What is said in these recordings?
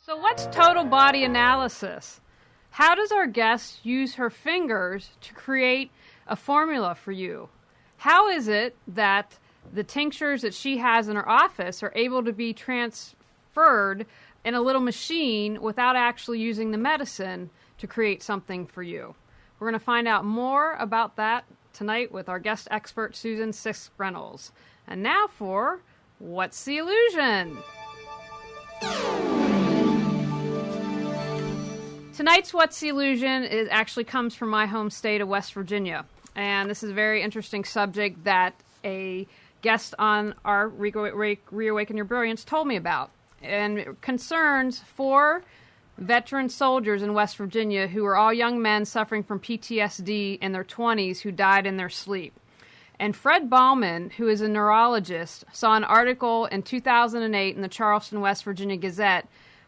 So what's total body analysis? How does our guest use her fingers to create a formula for you? How is it that the tinctures that she has in her office are able to be transferred in a little machine without actually using the medicine to create something for you? We're going to find out more about that tonight with our guest expert, Susan Reynolds. And now for What's the Illusion? Tonight's What's the Illusion actually comes from my home state of West Virginia. And this is a very interesting subject that a guest on our Reawaken Your Brilliance told me about. And it concerns 4 veteran soldiers in West Virginia who are all young men suffering from PTSD in their 20s who died in their sleep. And Fred Bauman, who is a neurologist, saw an article in 2008 in the Charleston, West Virginia Gazette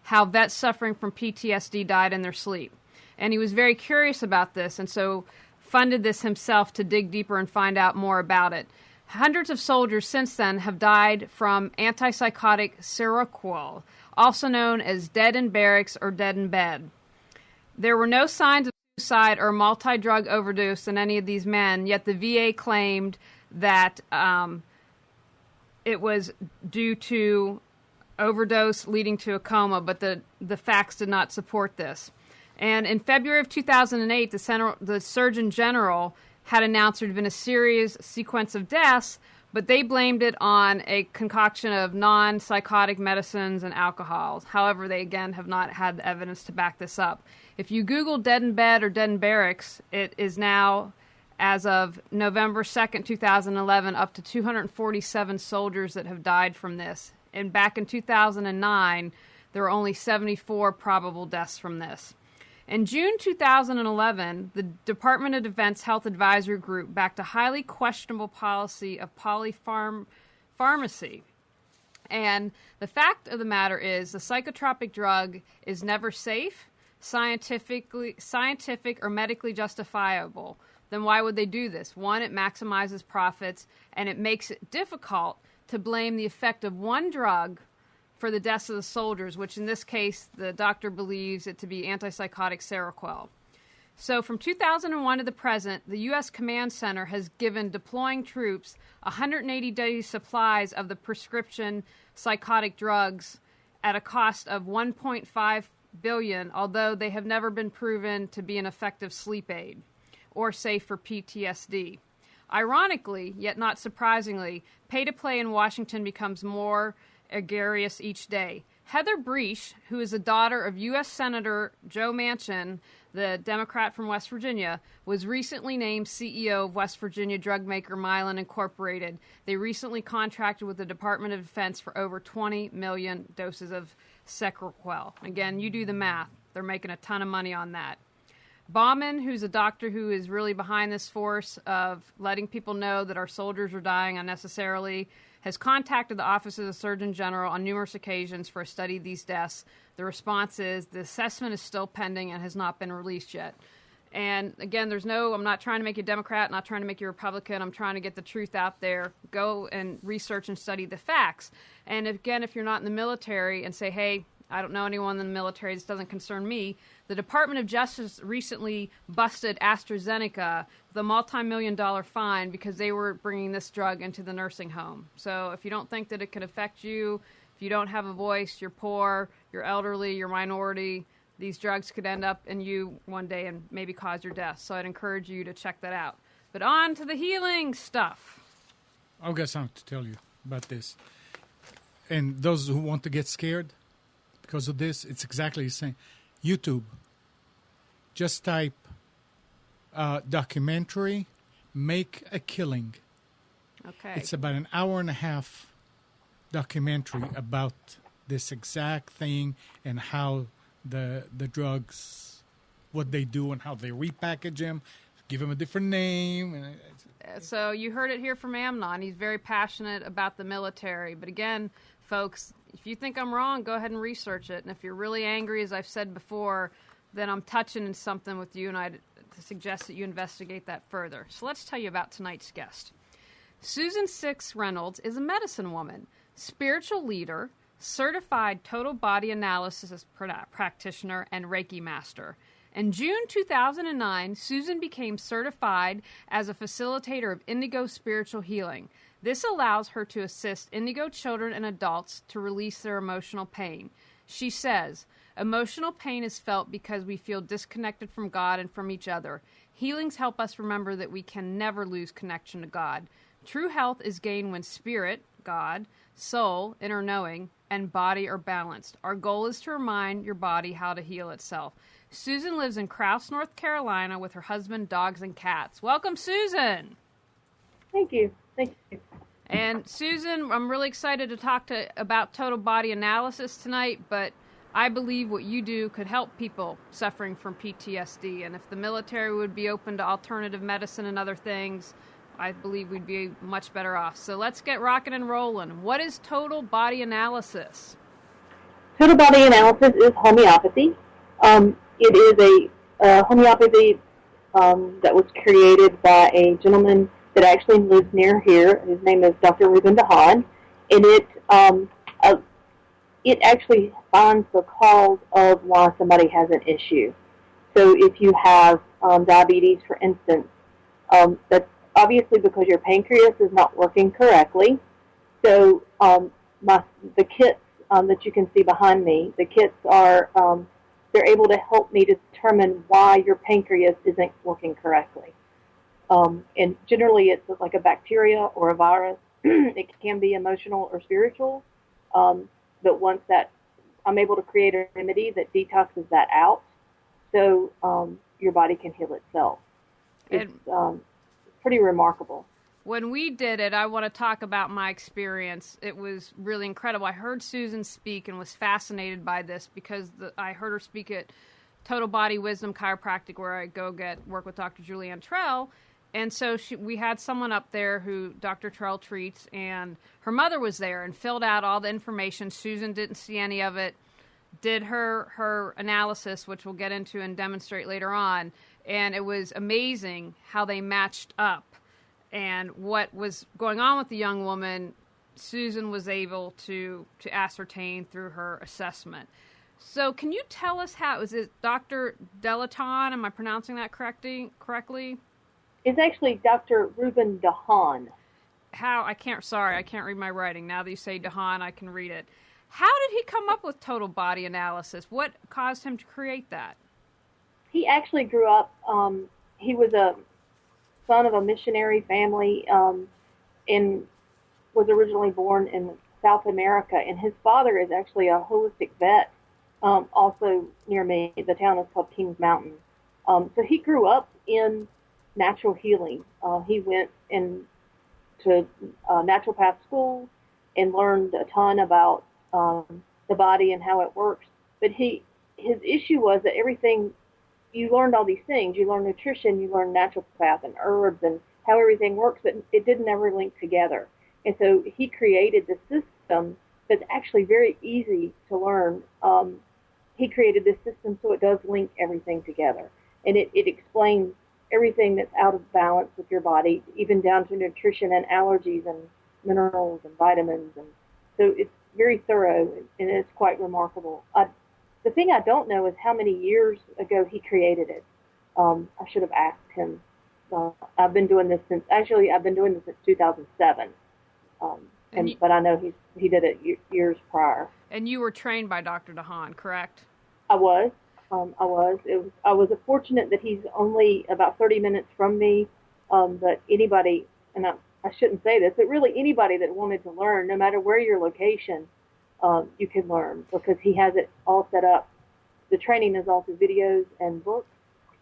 how vets suffering from PTSD died in their sleep. And he was very curious about this, and so funded this himself to dig deeper and find out more about it. Hundreds of soldiers since then have died from antipsychotic Seroquel, also known as dead in barracks or dead in bed. There were no signs of suicide or multi-drug overdose in any of these men, yet the VA claimed that it was due to overdose leading to a coma, but the facts did not support this. And in February of 2008, the Surgeon General had announced there had been a serious sequence of deaths, but they blamed it on a concoction of non-psychotic medicines and alcohol. However, they again have not had the evidence to back this up. If you Google dead in bed or dead in barracks, it is now, as of November 2nd, 2011, up to 247 soldiers that have died from this. And back in 2009, there were only 74 probable deaths from this. In June 2011, the Department of Defense Health Advisory Group backed a highly questionable policy of polypharmacy. And the fact of the matter is the psychotropic drug is never safe, scientific or medically justifiable. Then why would they do this? One, it maximizes profits, and it makes it difficult to blame the effect of one drug for the deaths of the soldiers, which in this case, the doctor believes it to be antipsychotic Seroquel. So from 2001 to the present, the U.S. Command Center has given deploying troops 180-day supplies of the prescription psychotic drugs at a cost of $1.5 billion, although they have never been proven to be an effective sleep aid or safe for PTSD. Ironically, yet not surprisingly, pay-to-play in Washington becomes more egregious each day. Heather Breach, who is the daughter of U.S. Senator Joe Manchin, the Democrat from West Virginia, was recently named CEO of West Virginia drug maker Mylan Incorporated. They recently contracted with the Department of Defense for over 20 million doses of Seroquel. Again, you do the math. They're making a ton of money on that. Bauman, who's a doctor who is really behind this force of letting people know that our soldiers are dying unnecessarily, has contacted the Office of the Surgeon General on numerous occasions for a study of these deaths. The response is the assessment is still pending and has not been released yet. And again, I'm not trying to make you a Democrat, not trying to make you a Republican. I'm trying to get the truth out there. Go and research and study the facts. And again, if you're not in the military and say, hey, I don't know anyone in the military, this doesn't concern me. The Department of Justice recently busted AstraZeneca with a multi-million-dollar fine because they were bringing this drug into the nursing home. So if you don't think that it could affect you, if you don't have a voice, you're poor, you're elderly, you're minority, these drugs could end up in you one day and maybe cause your death. So I'd encourage you to check that out. But on to the healing stuff. I've got something to tell you about this. And those who want to get scared because of this, it's exactly the same. YouTube. Just type documentary, Make a Killing. Okay. It's about an hour and a half documentary about this exact thing and how the drugs, what they do and how they repackage them, give them a different name. So you heard it here from Amnon. He's very passionate about the military. But again, folks, if you think I'm wrong, go ahead and research it. And if you're really angry, as I've said before, then I'm touching on something with you, and I suggest that you investigate that further. So let's tell you about tonight's guest. Susan Reynolds is a medicine woman, spiritual leader, certified total body analysis practitioner, and Reiki master. In June 2009, Susan became certified as a facilitator of indigo spiritual healing. This allows her to assist indigo children and adults to release their emotional pain. She says, emotional pain is felt because we feel disconnected from God and from each other. Healings help us remember that we can never lose connection to God. True health is gained when spirit, God, soul, inner knowing, and body are balanced. Our goal is to remind your body how to heal itself. Susan lives in Krause, North Carolina with her husband, dogs, and cats. Welcome, Susan. Thank you. Thank you. And Susan, I'm really excited to talk about total body analysis tonight, but I believe what you do could help people suffering from PTSD. And if the military would be open to alternative medicine and other things, I believe we'd be much better off. So let's get rocking and rolling. What is total body analysis? Total body analysis is homeopathy. It is a homeopathy that was created by a gentleman that actually lives near here. His name is Dr. Reuben DeHaan, and it actually finds the cause of why somebody has an issue. So if you have diabetes, for instance, that's obviously because your pancreas is not working correctly. So the kits that you can see behind me, the kits are they're able to help me to determine why your pancreas isn't working correctly. And generally it's like a bacteria or a virus. It can be emotional or spiritual. But once that, I'm able to create a remedy that detoxes that out, so your body can heal itself. It's pretty remarkable. When we did it, I want to talk about my experience. It was really incredible. I heard Susan speak and was fascinated by this because I heard her speak at Total Body Wisdom Chiropractic, where I go work with Dr. Julianne Trell. And so we had someone up there who Dr. Trell treats, and her mother was there and filled out all the information. Susan didn't see any of it, did her analysis, which we'll get into and demonstrate later on. And it was amazing how they matched up. And what was going on with the young woman, Susan was able to ascertain through her assessment. So can you tell us how, is it Dr. Delaton? Am I pronouncing that correctly? It's actually Dr. Reuben DeHaan. I can't read my writing. Now that you say DeHaan, I can read it. How did he come up with total body analysis? What caused him to create that? He actually grew up, he was a son of a missionary family and was originally born in South America. And his father is actually a holistic vet, also near me. The town is called Kings Mountain. So he grew up in natural healing. He went to naturopath school and learned a ton about the body and how it works. But his issue was that everything, you learned all these things. You learned nutrition, you learned naturopath and herbs and how everything works, but it didn't ever link together. And so he created the system that's actually very easy to learn. He created this system so it does link everything together. And it explains everything that's out of balance with your body, even down to nutrition and allergies and minerals and vitamins. And so it's very thorough, and it's quite remarkable. The thing I don't know is how many years ago he created it. I should have asked him. I've been doing this since 2007. But I know he did it years prior. And you were trained by Dr. DeHaan, correct? I was. I was fortunate that he's only about 30 minutes from me. But anybody, and I shouldn't say this, but really anybody that wanted to learn, no matter where your location, you can learn because he has it all set up. The training is all through videos and books,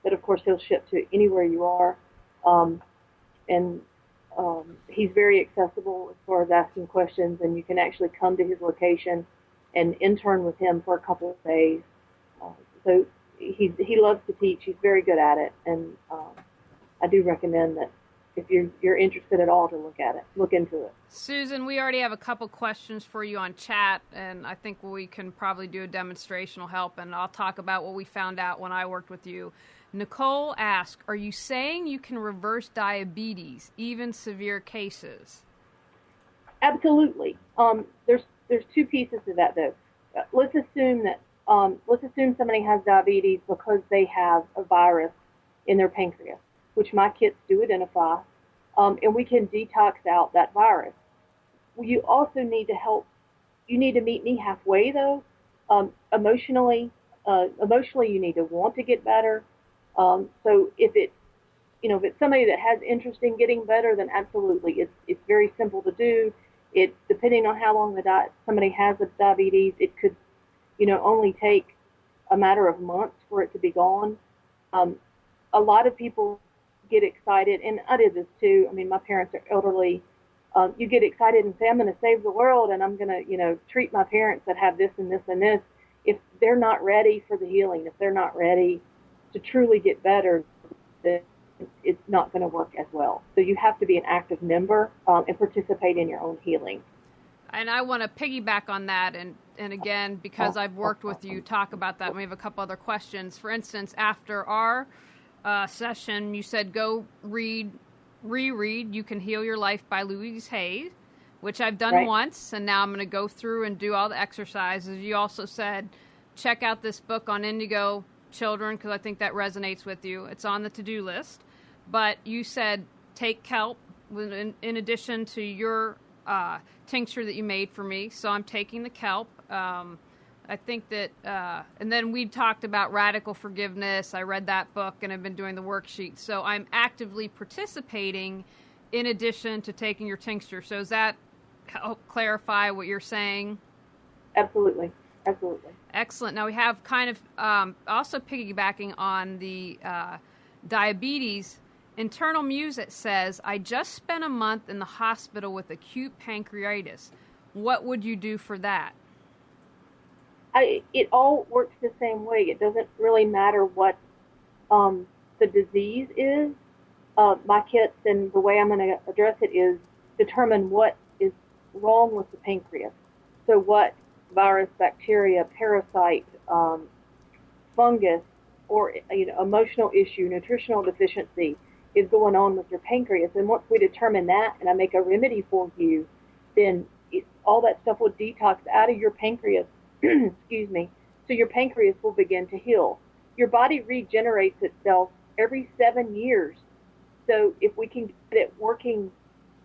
but of course he'll ship to anywhere you are. He's very accessible as far as asking questions, and you can actually come to his location and intern with him for a couple of days. So he loves to teach. He's very good at it, and I do recommend that if you're interested at all to look into it. Susan, we already have a couple questions for you on chat, and I think we can probably do a demonstrational help, and I'll talk about what we found out when I worked with you. Nicole asked, are you saying you can reverse diabetes, even severe cases? Absolutely. There's there's two pieces to that though. Let's assume that somebody has diabetes because they have a virus in their pancreas, which my kits do identify, and we can detox out that virus. You also need to help. You need to meet me halfway though. Emotionally, you need to want to get better. So if it's somebody that has interest in getting better, then absolutely, it's very simple to do. It depending on how long somebody has with diabetes, it could, only take a matter of months for it to be gone. A lot of people get excited, and I did this too. I mean, my parents are elderly. You get excited and say, I'm going to save the world, and I'm going to, treat my parents that have this and this and this. If they're not ready for the healing, if they're not ready to truly get better, then it's not going to work as well. So you have to be an active member and participate in your own healing. And I want to piggyback on that, and again, because I've worked with you, talk about that. We have a couple other questions. For instance, after our session, you said go reread You Can Heal Your Life by Louise Hay, which I've done once, and now I'm going to go through and do all the exercises. You also said check out this book on indigo children, because I think that resonates with you. It's on the to-do list. But you said take kelp in addition to your tincture that you made for me. So I'm taking the kelp. I think that, and then we talked about radical forgiveness. I read that book and I've been doing the worksheet. So I'm actively participating in addition to taking your tincture. So does that help clarify what you're saying? Absolutely. Absolutely. Excellent. Now we have kind of also piggybacking on the diabetes. Internal Music says, I just spent a month in the hospital with acute pancreatitis. What would you do for that? It all works the same way. It doesn't really matter what the disease is. My kits and the way I'm going to address it is determine what is wrong with the pancreas. So what virus, bacteria, parasite, fungus, or emotional issue, nutritional deficiency is going on with your pancreas. And once we determine that and I make a remedy for you, then all that stuff will detox out of your pancreas, excuse me, so your pancreas will begin to heal. Your body regenerates itself every 7 years. So if we can get it working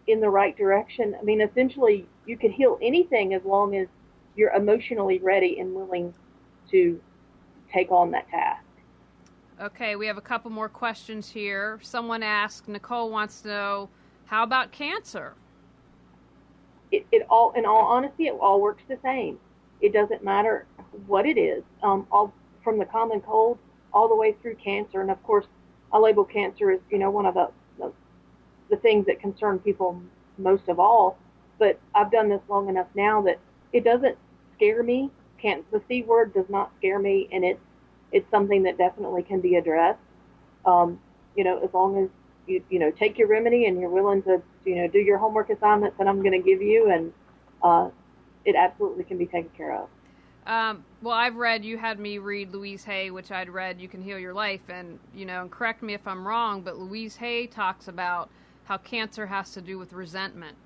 in the right direction, I mean, essentially you can heal anything as long as you're emotionally ready and willing to take on that task. Okay, we have a couple more questions here. Someone asked, Nicole wants to know, how about cancer? It all, in all honesty, it all works the same. It doesn't matter what it is, all from the common cold all the way through cancer. And of course, I label cancer as, one of the things that concern people most of all. But I've done this long enough now that it doesn't scare me. The C word does not scare me, and it's something that definitely can be addressed. As long as you take your remedy and you're willing to do your homework assignments that I'm going to give you, and it absolutely can be taken care of. Well, I've read, you had me read Louise Hay, which I'd read You Can Heal Your Life, and and correct me if I'm wrong, but Louise Hay talks about how cancer has to do with resentment.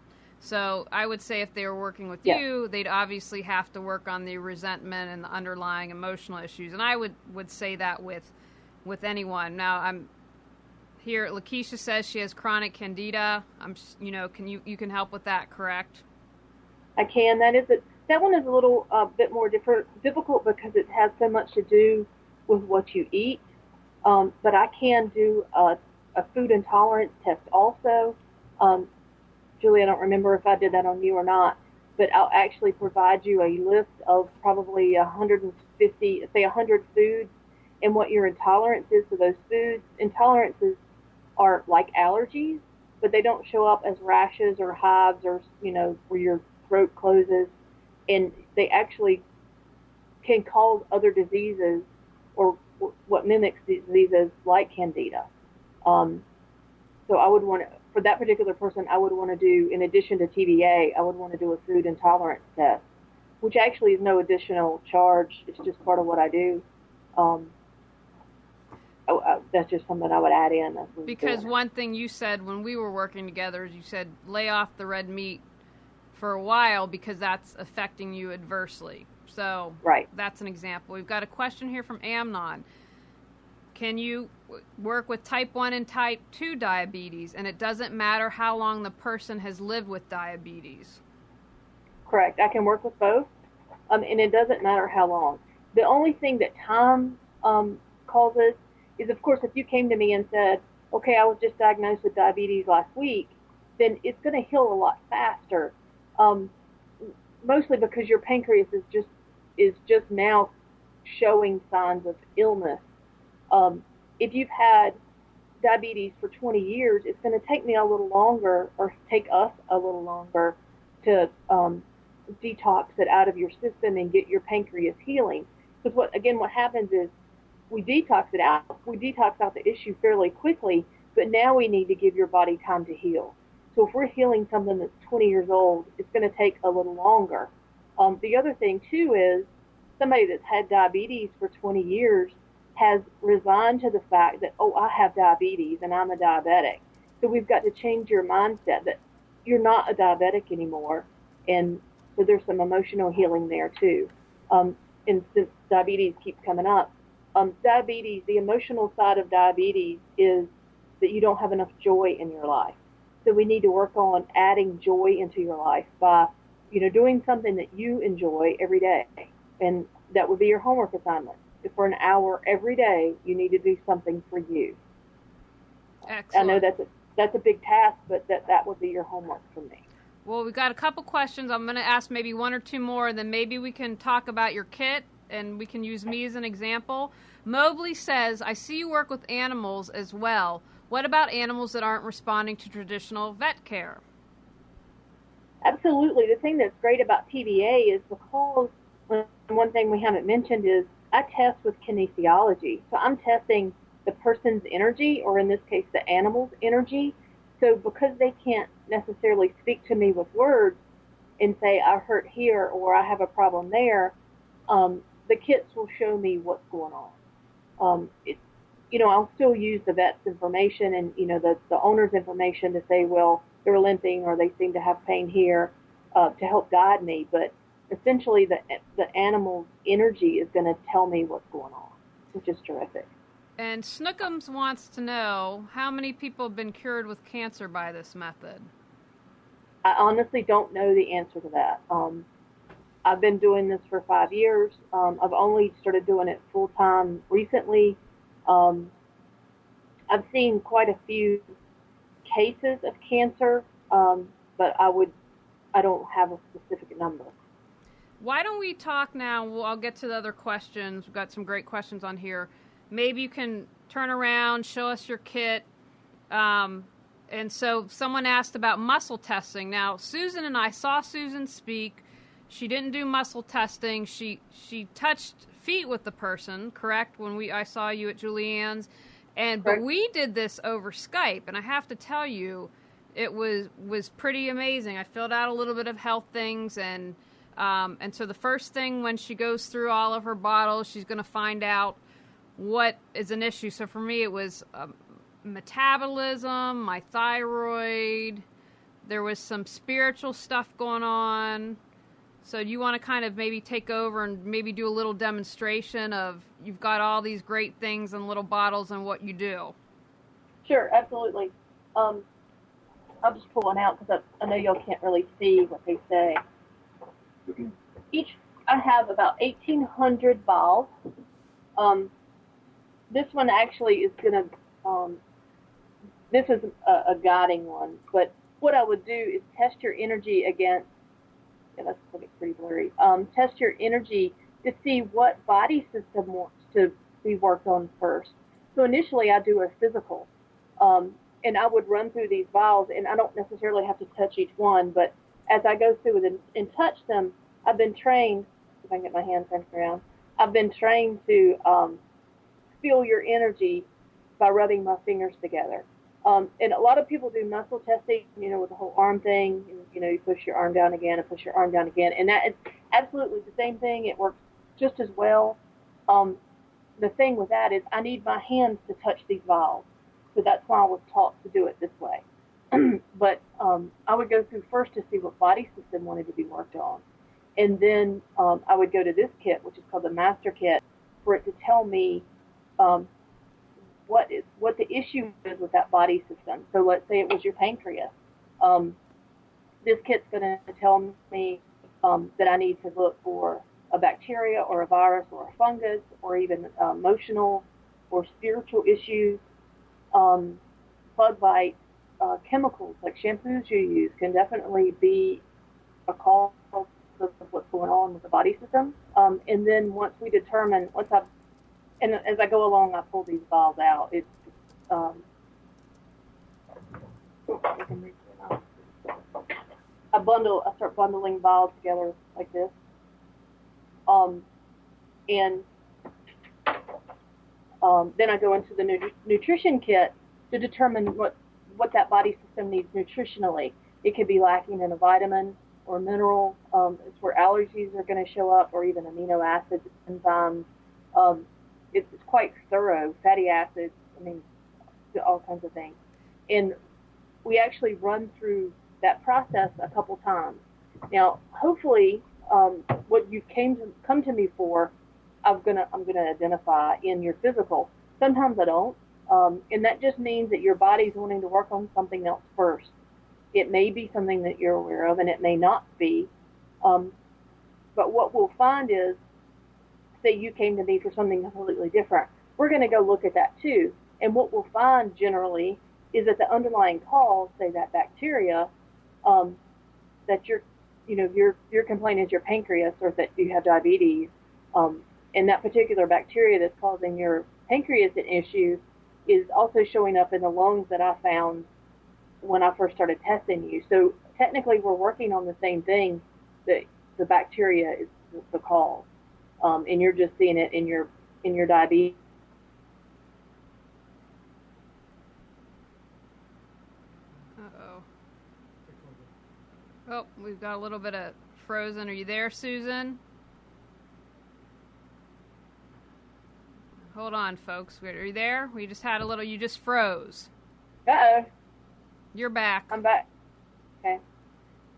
So I would say if they were working with you, they'd obviously have to work on the resentment and the underlying emotional issues. And I would say that with anyone. Now I'm here. Lakeisha says she has chronic candida. Can you can help with that, correct? I can. That one is a little bit more difficult because it has so much to do with what you eat. But I can do a food intolerance test also. Julie, I don't remember if I did that on you or not, but I'll actually provide you a list of probably 100 foods and what your intolerance is to those foods. Intolerances are like allergies, but they don't show up as rashes or hives or, where your throat closes. And they actually can cause other diseases or what mimics diseases like candida. So I would want to, for that particular person, I would want to do, in addition to TBA, I would want to do a food intolerance test, which actually is no additional charge. It's just part of what I do. That's just something I would add in. Because one thing you said when we were working together is you said lay off the red meat for a while because that's affecting you adversely. So Right. that's an example. We've got a question here from Amnon. Can you work with type 1 and type 2 diabetes, and it doesn't matter how long the person has lived with diabetes? Correct. I can work with both, and it doesn't matter how long. The only thing that time causes is, of course, if you came to me and said, okay, I was just diagnosed with diabetes last week, then it's going to heal a lot faster, mostly because your pancreas is just now showing signs of illness. If you've had diabetes for 20 years, it's going to take me a little longer, or take us a little longer, to detox it out of your system and get your pancreas healing. Because what happens is we detox it out. We detox out the issue fairly quickly, but now we need to give your body time to heal. So if we're healing something that's 20 years old, it's going to take a little longer. The other thing, too, is somebody that's had diabetes for 20 years has resigned to the fact that, oh, I have diabetes and I'm a diabetic. So we've got to change your mindset that you're not a diabetic anymore. And so there's some emotional healing there, too. And since diabetes keeps coming up, diabetes, the emotional side of diabetes is that you don't have enough joy in your life. So we need to work on adding joy into your life by, doing something that you enjoy every day. And that would be your homework assignment. For an hour every day, you need to do something for you. Excellent. I know that's a big task, but that would be your homework for me. Well, we've got a couple questions. I'm going to ask maybe one or two more, and then maybe we can talk about your kit, and we can use me as an example. Mobley says, I see you work with animals as well. What about animals that aren't responding to traditional vet care? Absolutely. The thing that's great about TBA is because one thing we haven't mentioned is I test with kinesiology. So I'm testing the person's energy, or in this case, the animal's energy. So because they can't necessarily speak to me with words and say, I hurt here or I have a problem there, the kits will show me what's going on. I'll still use the vet's information and, the owner's information to say, well, they're limping or they seem to have pain here, to help guide me. But essentially the animal's energy is going to tell me what's going on, which is terrific. And Snookums wants to know how many people have been cured with cancer by this method. I honestly don't know the answer to that. I've been doing this for 5 years. I've only started doing it full time recently. I've seen quite a few cases of cancer, but I don't have a specific number. Why don't we talk now? I'll get to the other questions. We've got some great questions on here. Maybe you can turn around, show us your kit. And so someone asked about muscle testing. Now, Susan and I saw Susan speak. She didn't do muscle testing. She touched feet with the person, correct? I saw you at Julianne's. But we did this over Skype, and I have to tell you, it was pretty amazing. I filled out a little bit of health things, and so the first thing when she goes through all of her bottles, she's going to find out what is an issue. So for me, it was metabolism, my thyroid. There was some spiritual stuff going on. So you want to kind of maybe take over and maybe do a little demonstration of you've got all these great things in little bottles and what you do. Sure, absolutely. I'll just pull one out because I know y'all can't really see what they say. I have about 1,800 vials. This one actually is going to, this is a guiding one, but what I would do is test your energy against, let's look, it's pretty blurry, test your energy to see what body system wants to be worked on first. So initially I do a physical, and I would run through these vials, and I don't necessarily have to touch each one, but as I go through it and touch them, I've been trained, if I can get my hand turned around, I've been trained to feel your energy by rubbing my fingers together. And a lot of people do muscle testing, with the whole arm thing. You push your arm down again and push your arm down again. And that is absolutely the same thing. It works just as well. The thing with that is I need my hands to touch these vials. So that's why I was taught to do it this way. but I would go through first to see what body system wanted to be worked on. And then I would go to this kit, which is called the Master Kit, for it to tell me what the issue is with that body system. So let's say it was your pancreas. This kit's going to tell me that I need to look for a bacteria or a virus or a fungus or even emotional or spiritual issues. Bug bites, chemicals like shampoos you use can definitely be a cause of what's going on with the body system. And then once we determine, and as I go along, I pull these vials out. It's I start bundling vials together like this. And then I go into the nutrition kit to determine what that body system needs nutritionally. It could be lacking in a vitamin or mineral. It's where allergies are going to show up, or even amino acids, enzymes. It's quite thorough. Fatty acids, all kinds of things. And we actually run through that process a couple times. Now, hopefully, what you've come to me for, I'm gonna identify in your physical. Sometimes I don't, and that just means that your body's wanting to work on something else first. It may be something that you're aware of, and it may not be. But what we'll find is, say you came to me for something completely different, we're going to go look at that too. And what we'll find generally is that the underlying cause, say that bacteria, that your complaint is your pancreas, or that you have diabetes, and that particular bacteria that's causing your pancreas an issue is also showing up in the lungs that I found when I first started testing you. So technically we're working on the same thing, that the bacteria is the cause. And you're just seeing it in your diabetes. Uh-oh. Oh, we've got a little bit of frozen. Are you there, Susan? Hold on, folks. Are you there? We just had a little, you just froze. Uh-oh. You're back. I'm back. Okay.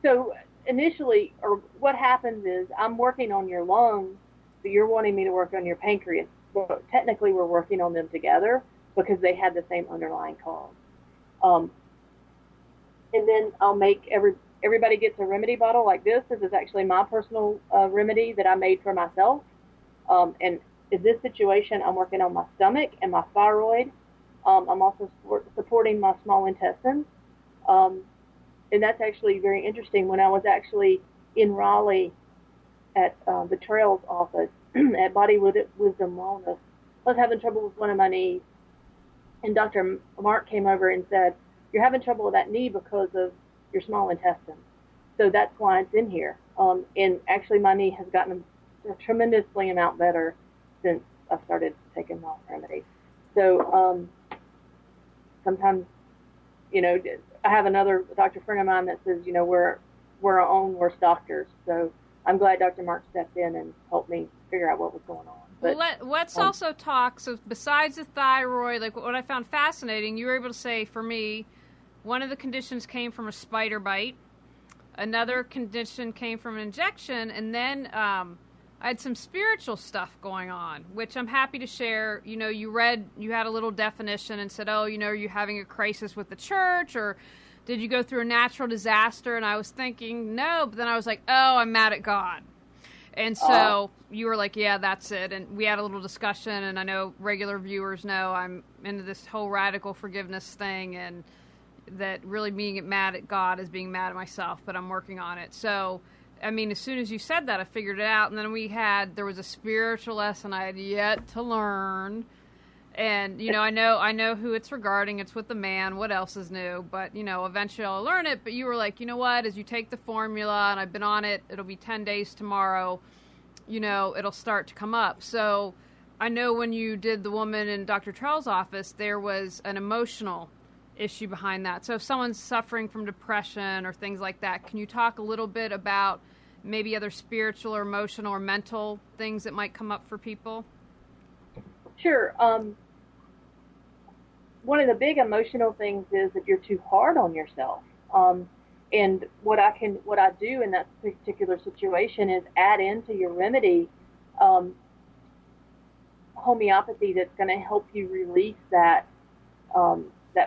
So initially, or what happens is, I'm working on your lungs, but you're wanting me to work on your pancreas. But technically, we're working on them together because they had the same underlying cause. And then I'll make everybody gets a remedy bottle like this. This is actually my personal remedy that I made for myself. And in this situation, I'm working on my stomach and my thyroid. I'm also supporting my small intestines. And that's actually very interesting. When I was actually in Raleigh at the Trails office at Body Wisdom Wellness, I was having trouble with one of my knees. And Dr. Mark came over and said, "You're having trouble with that knee because of your small intestine. So that's why it's in here." And actually my knee has gotten a tremendously amount better since I started taking my remedy. So sometimes, I have another doctor friend of mine that says, we're our own worst doctors. So I'm glad Dr. Mark stepped in and helped me figure out what was going on. But, let's also talk. So besides the thyroid, like what I found fascinating, you were able to say, for me, one of the conditions came from a spider bite. Another condition came from an injection. And then I had some spiritual stuff going on, which I'm happy to share. You had a little definition and said, are you having a crisis with the church, or did you go through a natural disaster? And I was thinking, no, but then I was like, I'm mad at God. And so you were like, yeah, that's it. And we had a little discussion, and I know regular viewers know I'm into this whole radical forgiveness thing, and that really being mad at God is being mad at myself, but I'm working on it. So, as soon as you said that, I figured it out. And then there was a spiritual lesson I had yet to learn. And, I know who it's regarding. It's with the man. What else is new? But, eventually I'll learn it. But you were like, you know what? As you take the formula, and I've been on it, it'll be 10 days tomorrow, it'll start to come up. So I know when you did the woman in Dr. Trell's office, there was an emotional issue behind that. So if someone's suffering from depression or things like that, can you talk a little bit about maybe other spiritual or emotional or mental things that might come up for people? Sure. one of the big emotional things is that you're too hard on yourself. And what I do in that particular situation is add into your remedy homeopathy that's going to help you release that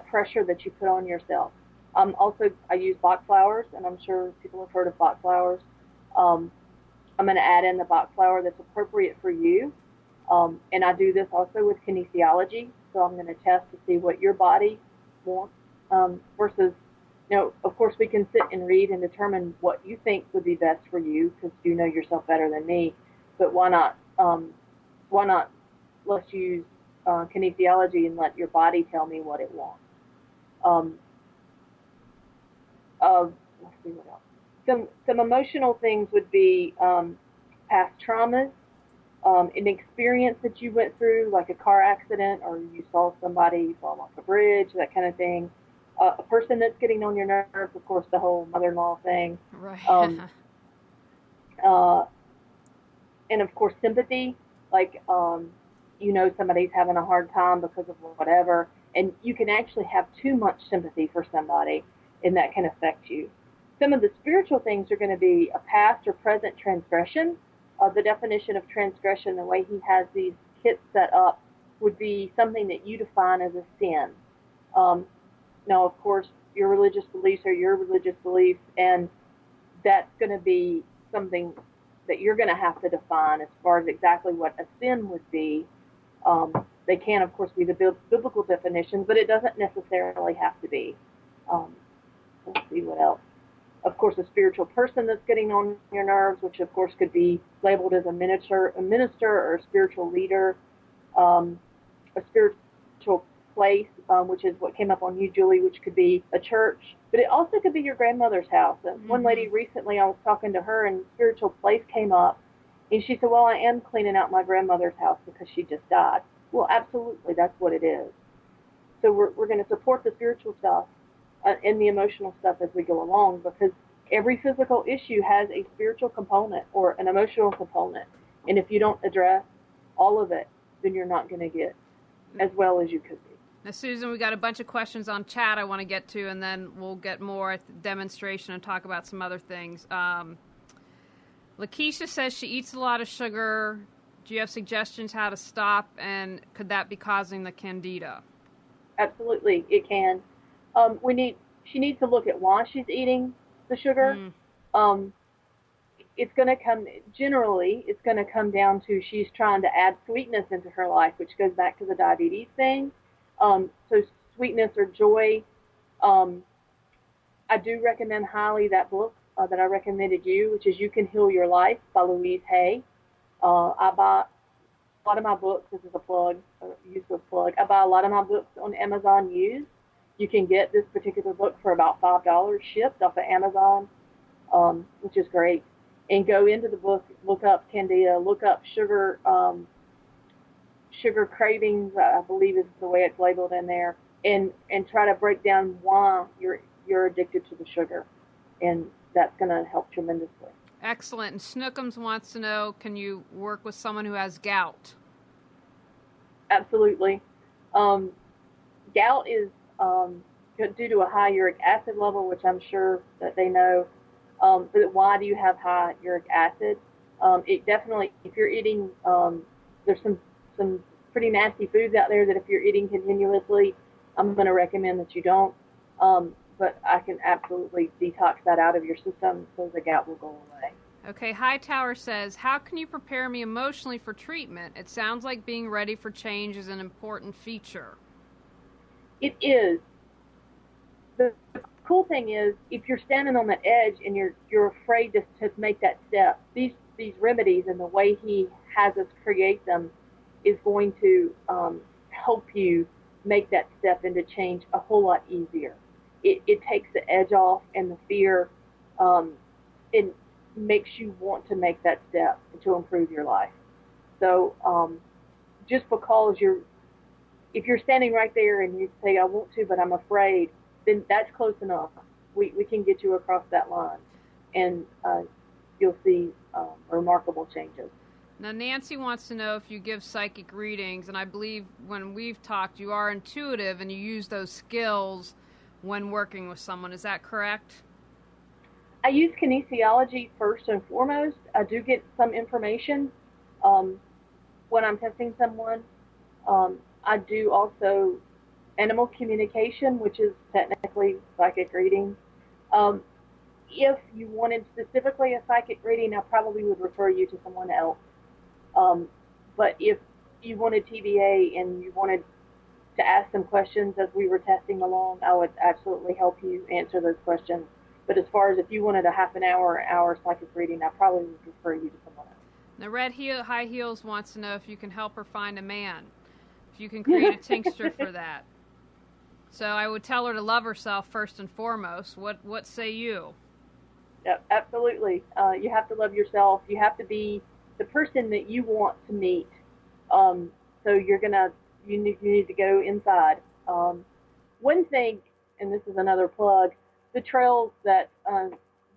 pressure that you put on yourself. Also, I use Bach flowers, and I'm sure people have heard of Bach flowers. I'm going to add in the Bach flower that's appropriate for you. And I do this also with kinesiology, so I'm going to test to see what your body wants versus, of course, we can sit and read and determine what you think would be best for you because you know yourself better than me. But why not? Let's use kinesiology and let your body tell me what it wants. Let's see what else. Some emotional things would be past traumas, an experience that you went through, like a car accident, or you saw somebody fall off a bridge, that kind of thing. A person that's getting on your nerves, of course, the whole mother-in-law thing. Right. And of course, sympathy, like somebody's having a hard time because of whatever, and you can actually have too much sympathy for somebody, and that can affect you. Some of the spiritual things are going to be a past or present transgression. The definition of transgression, the way he has these kits set up, would be something that you define as a sin. Now, of course, your religious beliefs are your religious beliefs, and that's going to be something that you're going to have to define as far as exactly what a sin would be. They can, of course, be the biblical definitions, but it doesn't necessarily have to be. Let's see what else. Of course, a spiritual person that's getting on your nerves, which of course could be labeled as a minister or a spiritual leader, a spiritual place, which is what came up on you, Julie, which could be a church, but it also could be your grandmother's house. One lady recently, I was talking to her, and spiritual place came up, and she said, well, I am cleaning out my grandmother's house because she just died. Well, absolutely, that's what it is. So we're going to support the spiritual stuff and the emotional stuff as we go along, because every physical issue has a spiritual component or an emotional component. And if you don't address all of it, then you're not going to get as well as you could be. Now, Susan, we got a bunch of questions on chat I want to get to, and then we'll get more at the demonstration and talk about some other things. Lakeisha says she eats a lot of sugar. Do you have suggestions how to stop, and could that be causing the candida? Absolutely, it can. She needs to look at why she's eating the sugar. It's going to come down to she's trying to add sweetness into her life, which goes back to the diabetes thing. So sweetness or joy. I do recommend highly that book that I recommended you, which is You Can Heal Your Life by Louise Hay. I buy a lot of my books. This is a useless plug. I buy a lot of my books on Amazon used. You can get this particular book for about $5 shipped off of Amazon, which is great. And go into the book, look up candida, look up sugar cravings, I believe is the way it's labeled in there, and try to break down why you're addicted to the sugar, and that's going to help tremendously. Excellent. And Snookums wants to know, can you work with someone who has gout? Absolutely. Gout is due to a high uric acid level, which I'm sure that they know. But why do you have high uric acid? It definitely, if you're eating, there's some pretty nasty foods out there that if you're eating continuously, I'm going to recommend that you don't. But I can absolutely detox that out of your system so the gout will go away. Okay, Hightower says, how can you prepare me emotionally for treatment? It sounds like being ready for change is an important feature. It is. The cool thing is, if you're standing on that edge and you're afraid to make that step, these remedies and the way he has us create them is going to help you make that step into change a whole lot easier. It takes the edge off and the fear, and makes you want to make that step to improve your life. So just because if you're standing right there and you say, I want to, but I'm afraid, then that's close enough. We can get you across that line, and you'll see remarkable changes. Now, Nancy wants to know if you give psychic readings, and I believe when we've talked, you are intuitive and you use those skills when working with someone. Is that correct? I use kinesiology first and foremost. I do get some information when I'm testing someone. I do also animal communication, which is technically psychic reading. If you wanted specifically a psychic reading, I probably would refer you to someone else. But if you wanted TBA and you wanted to ask some questions as we were testing along, I would absolutely help you answer those questions. But as far as if you wanted a half an hour or hour psychic reading, I probably would refer you to someone else. Now, High Heels wants to know if you can help her find a man, if you can create a tincture for that. So I would tell her to love herself first and foremost. What say you? Yeah, absolutely. You have to love yourself. You have to be the person that you want to meet. So you need to go inside. One thing, and this is another plug, the trails that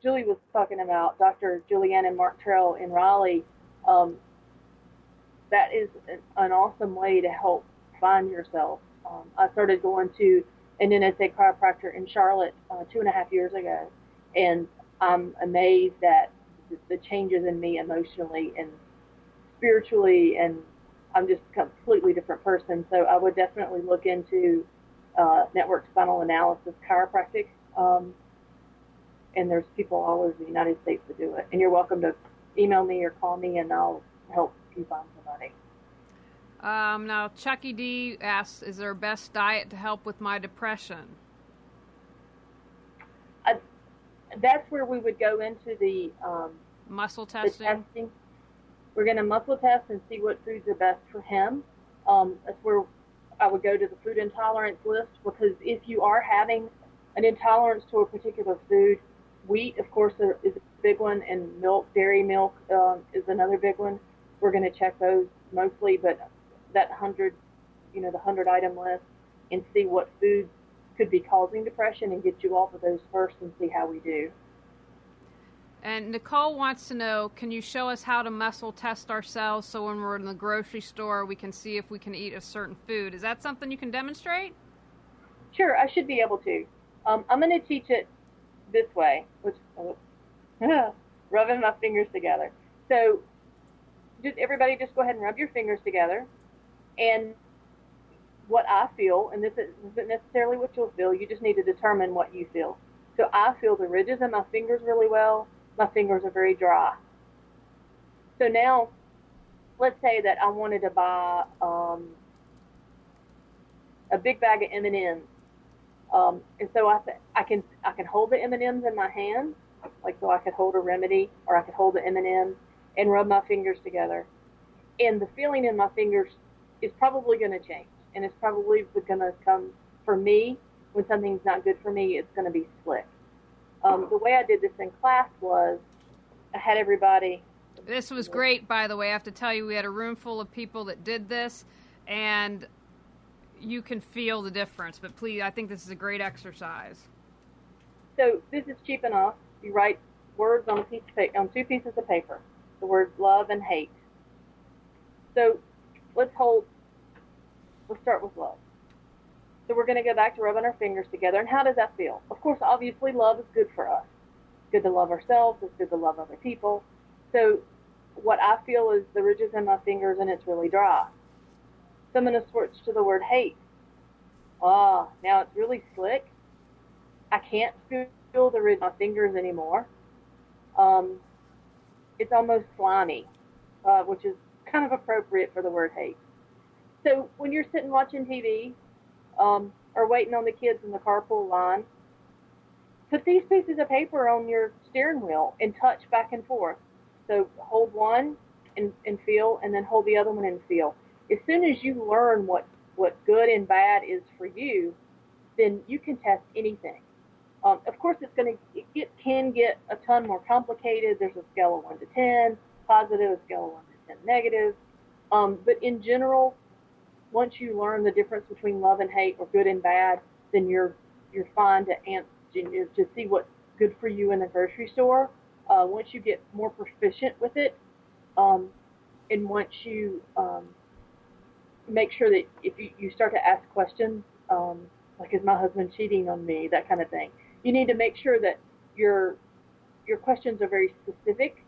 Julie was talking about, Dr. Julianne and Mark Trail in Raleigh, that is an awesome way to help find yourself. I started going to an NSA chiropractor in Charlotte 2.5 years ago, and I'm amazed at the changes in me emotionally and spiritually, and I'm just a completely different person. So I would definitely look into network spinal analysis chiropractic, and there's people all over the United States that do it. And you're welcome to email me or call me, and I'll help you find somebody. Now, Chucky D asks, is there a best diet to help with my depression? That's where we would go into the muscle testing. We're going to muscle test and see what foods are best for him. That's where I would go to the food intolerance list, because if you are having an intolerance to a particular food, wheat, of course, is a big one, and milk, dairy milk is another big one. We're going to check those mostly, but that 100 item list, and see what foods could be causing depression and get you off of those first and see how we do. And Nicole wants to know, can you show us how to muscle test ourselves so when we're in the grocery store we can see if we can eat a certain food? Is that something you can demonstrate? Sure, I should be able to. I'm going to teach it this way, which rubbing my fingers together. So everybody just go ahead and rub your fingers together. And what I feel, and this isn't necessarily what you'll feel, you just need to determine what you feel. So I feel the ridges in my fingers really well. My fingers are very dry. So now, let's say that I wanted to buy a big bag of M&Ms. And so I can hold the M&Ms in my hand, like so I could hold a remedy, or I could hold the M&Ms and rub my fingers together. And the feeling in my fingers is probably going to change. And it's probably going to come, for me, when something's not good for me, it's going to be slick. The way I did this in class was I had everybody. This was great, by the way. I have to tell you, we had a room full of people that did this, and you can feel the difference. But please, I think this is a great exercise. So this is cheap enough. You write words on on 2 pieces of paper, the words love and hate. So let's start with love. So we're going to go back to rubbing our fingers together. And how does that feel? Of course, obviously, love is good for us. It's good to love ourselves. It's good to love other people. So what I feel is the ridges in my fingers, and it's really dry. So I'm going to switch to the word hate. Now it's really slick. I can't feel the ridge in my fingers anymore. It's almost slimy, which is kind of appropriate for the word hate. So when you're sitting watching TV or waiting on the kids in the carpool line, put these pieces of paper on your steering wheel and touch back and forth. So hold one and feel, and then hold the other one and feel. As soon as you learn what good and bad is for you, then you can test anything. Of course, it can get a ton more complicated. There's a scale of 1 to 10, positive, a scale of 1 to 10, negative. But in general, once you learn the difference between love and hate, or good and bad, then you're fine to see what's good for you in the grocery store. Once you get more proficient with it, and once you make sure that if you start to ask questions, like is my husband cheating on me, that kind of thing, you need to make sure that your questions are very specific.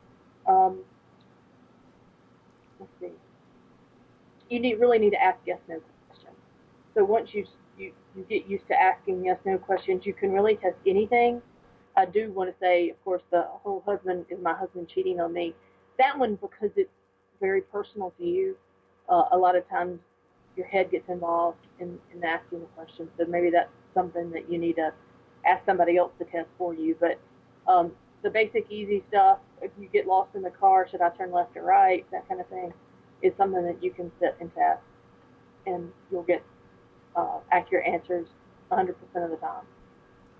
Um, let's see. Really need to ask yes/no questions. So once you get used to asking yes/no questions, you can really test anything. I do want to say, of course, the whole husband is my husband cheating on me. That one, because it's very personal to you, a lot of times your head gets involved in asking the question. So maybe that's something that you need to ask somebody else to test for you. But the basic easy stuff, if you get lost in the car, should I turn left or right, that kind of thing, is something that you can sit and test, and you'll get accurate answers 100% of the time.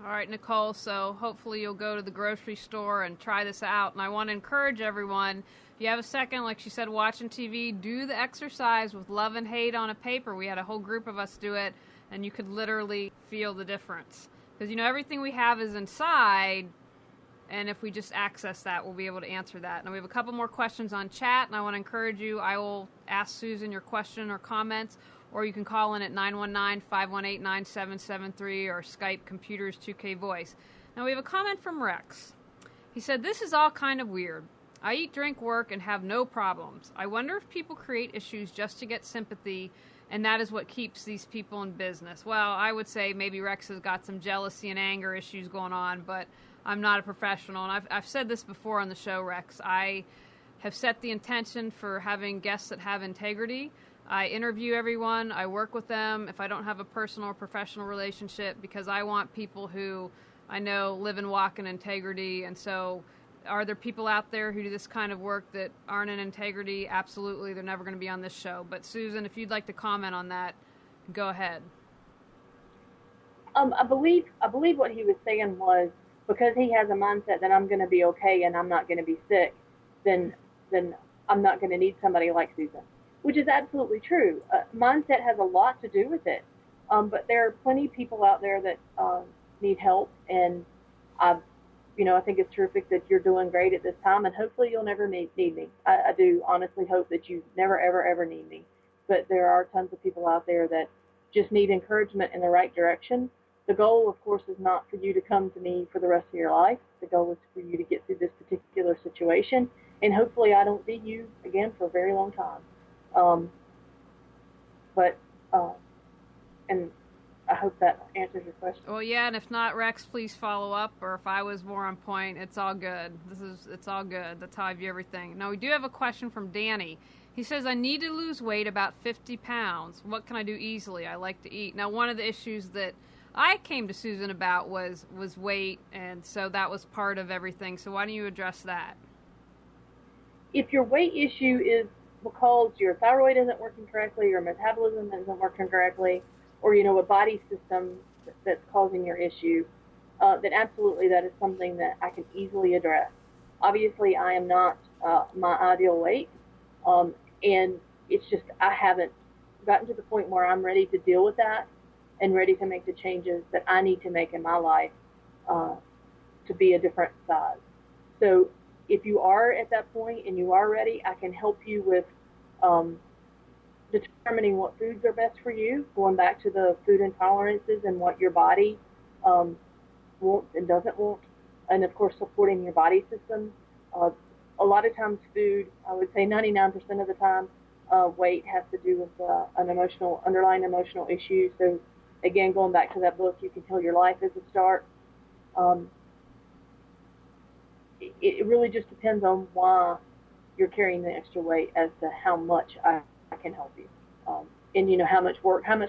All right, Nicole, so hopefully you'll go to the grocery store and try this out. And I want to encourage everyone, if you have a second, like she said, watching TV, do the exercise with love and hate on a paper. We had a whole group of us do it, and you could literally feel the difference. Because, everything we have is inside, and if we just access that, we'll be able to answer that. Now, we have a couple more questions on chat, and I want to encourage you. I will ask Susan your question or comments, or you can call in at 919-518-9773 or Skype Computers 2K Voice. Now, we have a comment from Rex. He said, "This is all kind of weird. I eat, drink, work, and have no problems. I wonder if people create issues just to get sympathy, and that is what keeps these people in business." Well, I would say maybe Rex has got some jealousy and anger issues going on, but I'm not a professional. And I've said this before on the show, Rex. I have set the intention for having guests that have integrity. I interview everyone. I work with them if I don't have a personal or professional relationship, because I want people who I know live and walk in integrity. And so are there people out there who do this kind of work that aren't in integrity? Absolutely. They're never going to be on this show. But Susan, if you'd like to comment on that, go ahead. I believe what he was saying was, because he has a mindset that I'm going to be okay and I'm not going to be sick, then I'm not going to need somebody like Susan, which is absolutely true. Mindset has a lot to do with it. But there are plenty of people out there that need help, and I think it's terrific that you're doing great at this time, and hopefully you'll never need me. I do honestly hope that you never, ever, ever need me. But there are tons of people out there that just need encouragement in the right direction. The goal, of course, is not for you to come to me for the rest of your life. The goal is for you to get through this particular situation, and hopefully I don't see you again for a very long time. And I hope that answers your question. Well, yeah, and if not, Rex, please follow up, or if I was more on point, it's all good. It's all good. That's how I view everything. Now, we do have a question from Danny. He says, "I need to lose weight, about 50 pounds. What can I do easily? I like to eat." Now, one of the issues that I came to Susan about was weight, and so that was part of everything. So why don't you address that? If your weight issue is because your thyroid isn't working correctly, your metabolism isn't working correctly, or a body system that's causing your issue, then absolutely that is something that I can easily address. Obviously, I am not my ideal weight, and it's just I haven't gotten to the point where I'm ready to deal with that and ready to make the changes that I need to make in my life to be a different size. So if you are at that point and you are ready, I can help you with determining what foods are best for you, going back to the food intolerances and what your body wants and doesn't want, and of course supporting your body system. A lot of times food, I would say 99% of the time, weight has to do with underlying emotional issue. So again, going back to that book, You Can Heal Your Life, is a start. It really just depends on why you're carrying the extra weight as to how much I can help you. And how much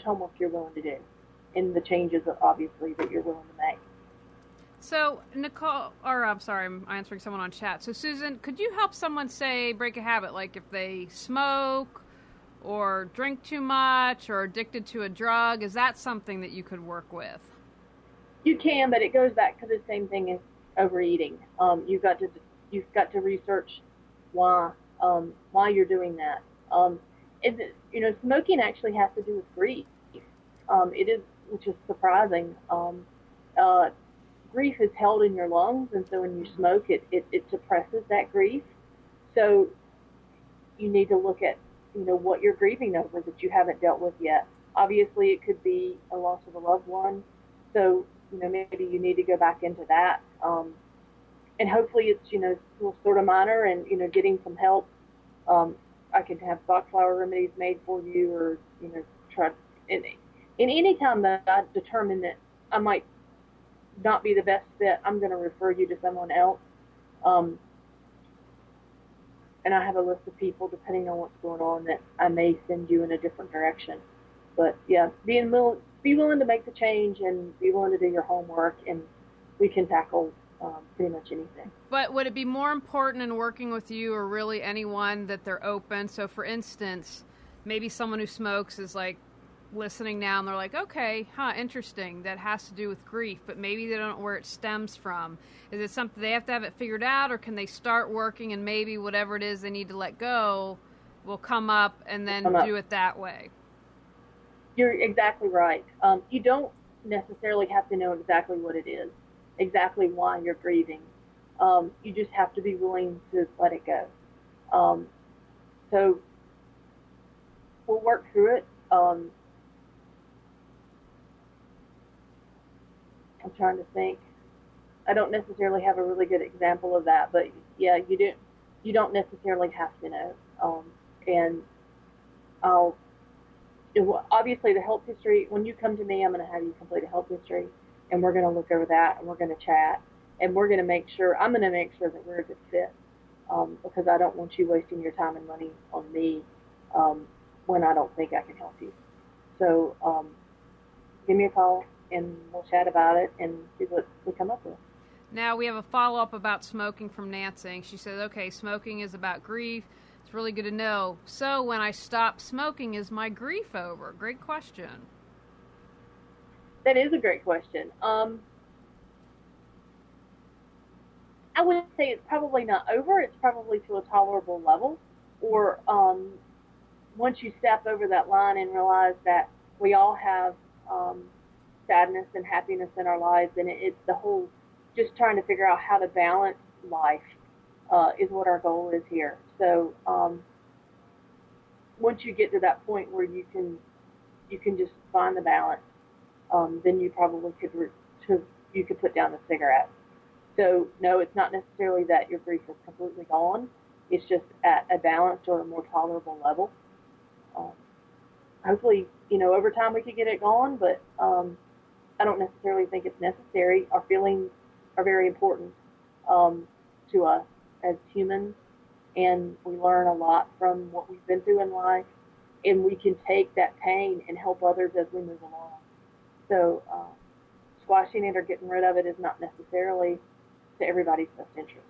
homework you're willing to do, and the changes, obviously, that you're willing to make. So, Nicole, I'm answering someone on chat. So, Susan, could you help someone, say, break a habit, like if they smoke or drink too much or addicted to a drug? Is that something that you could work with? You can, but it goes back to the same thing as overeating. You've got to research why you're doing that. Smoking actually has to do with grief. It is, which is surprising. Grief is held in your lungs, and so when you smoke, it suppresses that grief. So, you need to look at, what you're grieving over that you haven't dealt with yet. Obviously, it could be a loss of a loved one. So, maybe you need to go back into that. And hopefully it's, sort of minor and, getting some help. I can have Bach flower remedies made for you, or, try. And any time that I determine that I might not be the best fit, I'm going to refer you to someone else. And I have a list of people, depending on what's going on, that I may send you in a different direction. But yeah, be willing to make the change and be willing to do your homework, and we can tackle pretty much anything. But would it be more important in working with you, or really anyone, that they're open? So for instance, maybe someone who smokes is like listening now and they're like, okay, interesting, that has to do with grief, but maybe they don't know where it stems from. Is it something they have to have it figured out, or can they start working and maybe whatever it is they need to let go will come up and then do it that way? You're exactly right. You don't necessarily have to know exactly what it is, exactly why you're grieving. You just have to be willing to let it go. So we'll work through it. I'm trying to think. I don't necessarily have a really good example of that, but yeah, you don't necessarily have to know. And obviously the health history, when you come to me, I'm going to have you complete a health history, and we're going to look over that, and we're going to chat, and I'm going to make sure that we're a good fit, because I don't want you wasting your time and money on me when I don't think I can help you. So give me a call, and we'll chat about it and see what we come up with. Now we have a follow-up about smoking from Nancy. She says, okay, smoking is about grief. It's really good to know. So when I stop smoking, is my grief over? Great question. That is a great question. I would say it's probably not over. It's probably to a tolerable level. Or once you step over that line and realize that we all have sadness and happiness in our lives, and it's the whole just trying to figure out how to balance life is what our goal is here. So once you get to that point where you can just find the balance, then you probably could put down the cigarette. So no, it's not necessarily that your grief is completely gone. It's just at a balanced or a more tolerable level. Hopefully, over time we could get it gone, but I don't necessarily think it's necessary. Our feelings are very important to us as humans, and we learn a lot from what we've been through in life, and we can take that pain and help others as we move along. So squashing it or getting rid of it is not necessarily to everybody's best interest.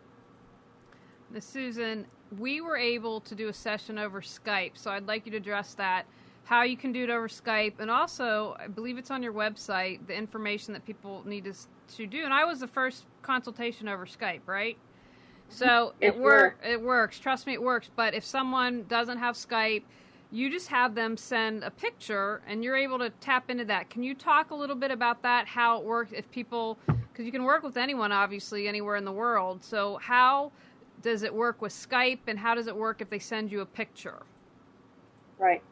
Now, Susan, we were able to do a session over Skype, so I'd like you to address that, how you can do it over Skype, and also, I believe it's on your website, the information that people need to do. And I was the first consultation over Skype, right? So it works. Trust me, it works. But if someone doesn't have Skype, you just have them send a picture, and you're able to tap into that. Can you talk a little bit about that, how it works, if people, because you can work with anyone, obviously, anywhere in the world. So how does it work with Skype, and how does it work if they send you a picture? Right.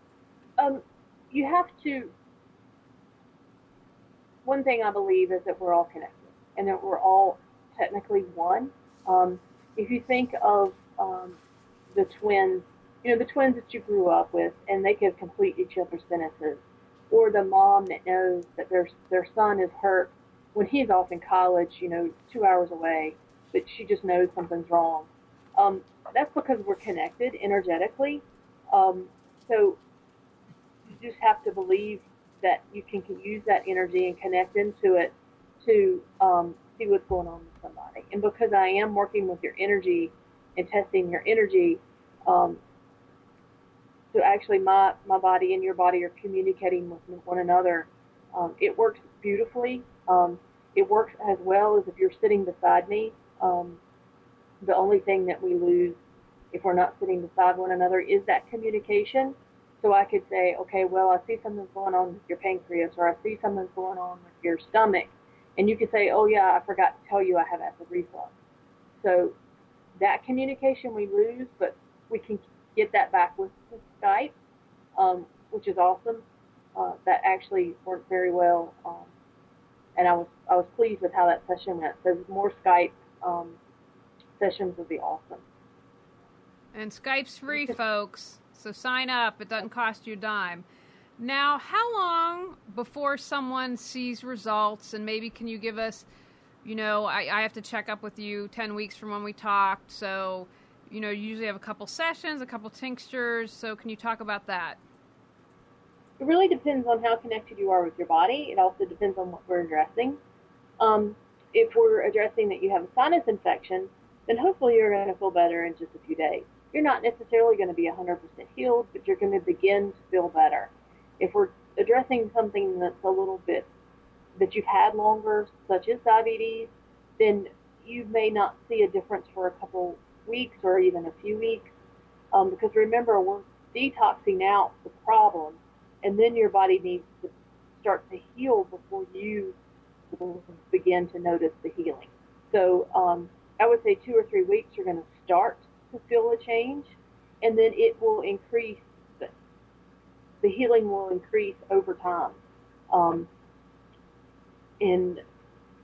You have to, one thing I believe is that we're all connected and that we're all technically one. If you think of the twins, the twins that you grew up with, and they could complete each other's sentences, or the mom that knows that their son is hurt when he's off in college, 2 hours away, but she just knows something's wrong. That's because we're connected energetically. So you just have to believe that you can use that energy and connect into it to see what's going on with somebody. And because I am working with your energy and testing your energy, so actually my body and your body are communicating with one another. It works beautifully. It works as well as if you're sitting beside me. The only thing that we lose if we're not sitting beside one another is that communication. So I could say, okay, well, I see something's going on with your pancreas, or I see something's going on with your stomach. And you could say, oh, yeah, I forgot to tell you I have acid reflux. So that communication we lose, but we can get that back awesome. That actually worked very well, and I was pleased with how that session went. So more Skype sessions would be awesome. And Skype's free, folks, so sign up. It doesn't cost you a dime. Now, how long before someone sees results, and maybe can you give us, I have to check up with you 10 weeks from when we talked, so, you usually have a couple sessions, a couple tinctures, so can you talk about that? It really depends on how connected you are with your body. It also depends on what we're addressing. If we're addressing that you have a sinus infection, then hopefully you're going to feel better in just a few days. You're not necessarily going to be 100% healed, but you're going to begin to feel better. If we're addressing something that's a little bit that you've had longer, such as diabetes, then you may not see a difference for a couple weeks or even a few weeks. Because remember, we're detoxing out the problem, and then your body needs to start to heal before you begin to notice the healing. So I would say 2 or 3 weeks you're going to start to feel a change, and then it will increase. The healing will increase over time. And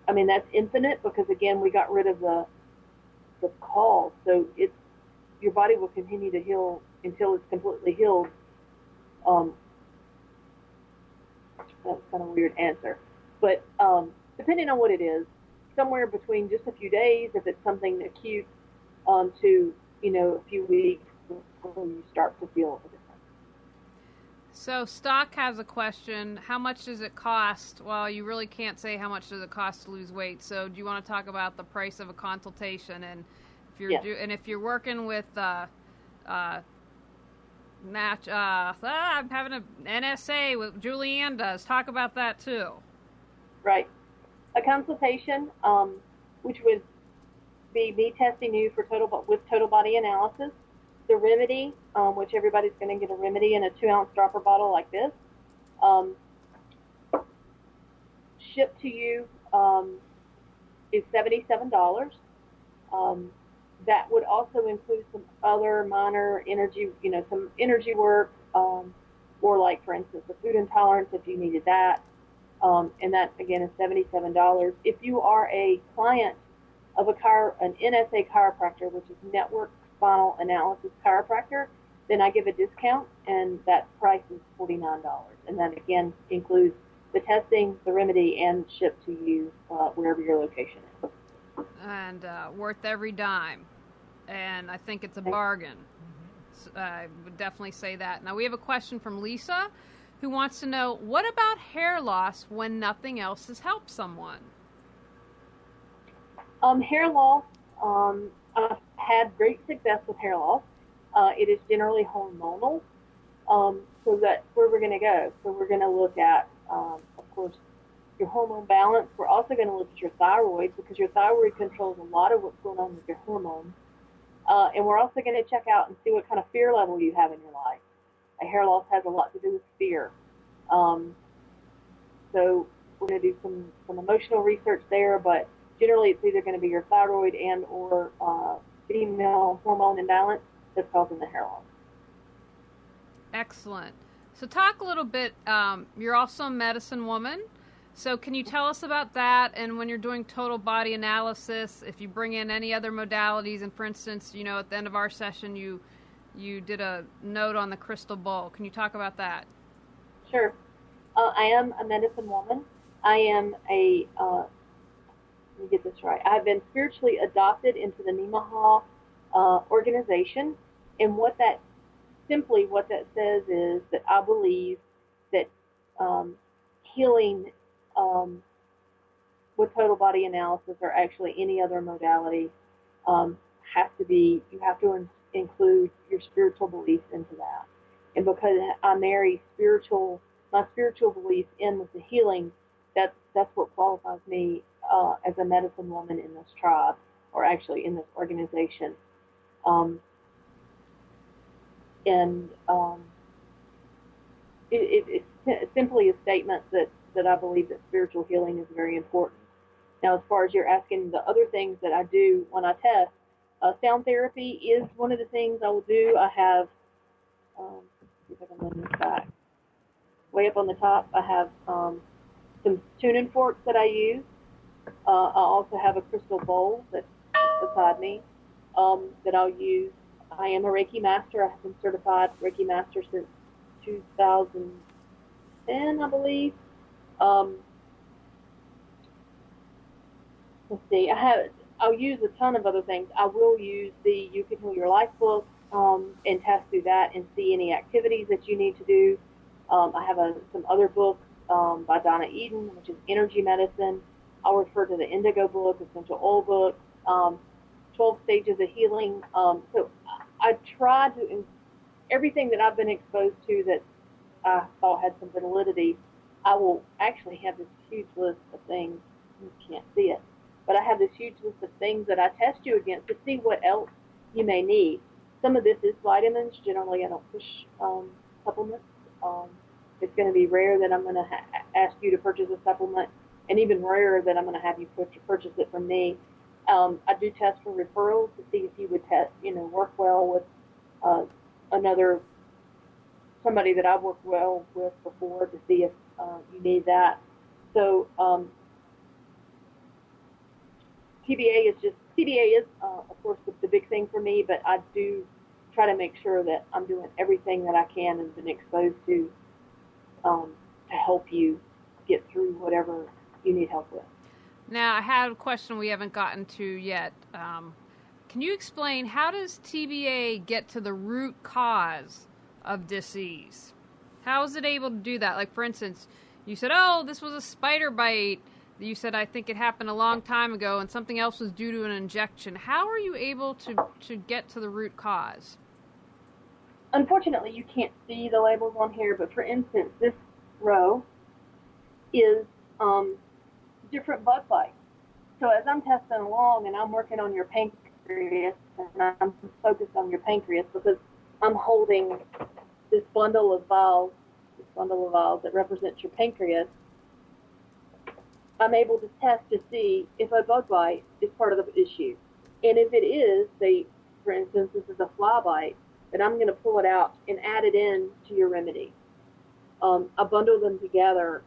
I mean, that's infinite because, again, we got rid of the cause. So your body will continue to heal until it's completely healed. That's kind of a weird answer. But depending on what it is, somewhere between just a few days, if it's something acute, to, a few weeks before you start to feel a difference. So Stock has a question. How much does it cost? Well, you really can't say how much does it cost to lose weight. So do you want to talk about the price of a consultation? And if you're if you're working with I'm having an NSA with Julianne does. Talk about that too. Right. A consultation, which would be me testing you for total body analysis. The remedy, which everybody's going to get a remedy in a 2-ounce dropper bottle like this, shipped to you is $77. That would also include some other minor energy, some energy work, or like, for instance, a food intolerance if you needed that. And that, again, is $77. If you are a client of an NSA chiropractor, which is Network Spinal Analysis Chiropractor, then I give a discount, and that price is $49. And that, again, includes the testing, the remedy, and shipped to you wherever your location is. And worth every dime. And I think it's a bargain. I would definitely say that. Now, we have a question from Lisa, who wants to know, what about hair loss when nothing else has helped someone? Hair loss, I've had great success with hair loss. It is generally hormonal, so that's where we're going to go. So we're going to look at, of course, your hormone balance. We're also going to look at your thyroid, because your thyroid controls a lot of what's going on with your hormones. And we're also going to check out and see what kind of fear level you have in your life. Hair loss has a lot to do with fear. So we're going to do some emotional research there, but generally it's either going to be your thyroid and or female hormone imbalance that's causing the hair loss. Excellent. So talk a little bit, you're also a medicine woman. So can you tell us about that? And when you're doing total body analysis, if you bring in any other modalities, and for instance, at the end of our session, you did a note on the crystal bowl. Can you talk about that? Sure. I am a medicine woman. I am let me get this right. I've been spiritually adopted into the Nemaha organization. And what that says is that I believe that healing with total body analysis, or actually any other modality, you have to include your spiritual beliefs into that. And because I marry my spiritual beliefs in with the healing, that's what qualifies me as a medicine woman in this tribe, or actually in this organization. It's simply a statement that I believe that spiritual healing is very important. Now, as far as you're asking the other things that I do when I test, sound therapy is one of the things I will do. I have, let's see if I can run this back. way up on the top, I have some tuning forks that I use. I also have a crystal bowl that's beside me that I'll use. I am a Reiki master. I have been certified Reiki master since 2010, I believe. Um, let's see. I'll use a ton of other things. I will use the You Can Heal Your Life book and test through that and see any activities that you need to do. I have some other books by Donna Eden, which is energy medicine. I'll refer to the Indigo book, Essential Oil book, 12 Stages of Healing. So I try to, everything that I've been exposed to that I thought had some validity, I will actually have this huge list of things. You can't see it, but I have this huge list of things that I test you against to see what else you may need. Some of this is vitamins. Generally, I don't push supplements. It's going to be rare that I'm going to ask you to purchase a supplement, and even rarer that I'm going to have you purchase it from me. I do test for referrals to see if you would work well with somebody that I've worked well with before to see if you need that. So TBA is of course the big thing for me, but I do try to make sure that I'm doing everything that I can and been exposed to help you get through whatever you need help with. Now, I have a question we haven't gotten to yet. Can you explain, how does TBA get to the root cause of disease? How is it able to do that? Like, for instance, you said, oh, this was a spider bite. You said, I think it happened a long time ago, and something else was due to an injection. How are you able to get to the root cause? Unfortunately, you can't see the labels on here, but for instance, this row is different bug bites. So as I'm testing along and I'm working on your pancreas, and I'm focused on your pancreas because I'm holding this bundle of vials that represents your pancreas, I'm able to test to see if a bug bite is part of the issue. And if it is, say, for instance, this is a fly bite, then I'm going to pull it out and add it in to your remedy. I bundle them together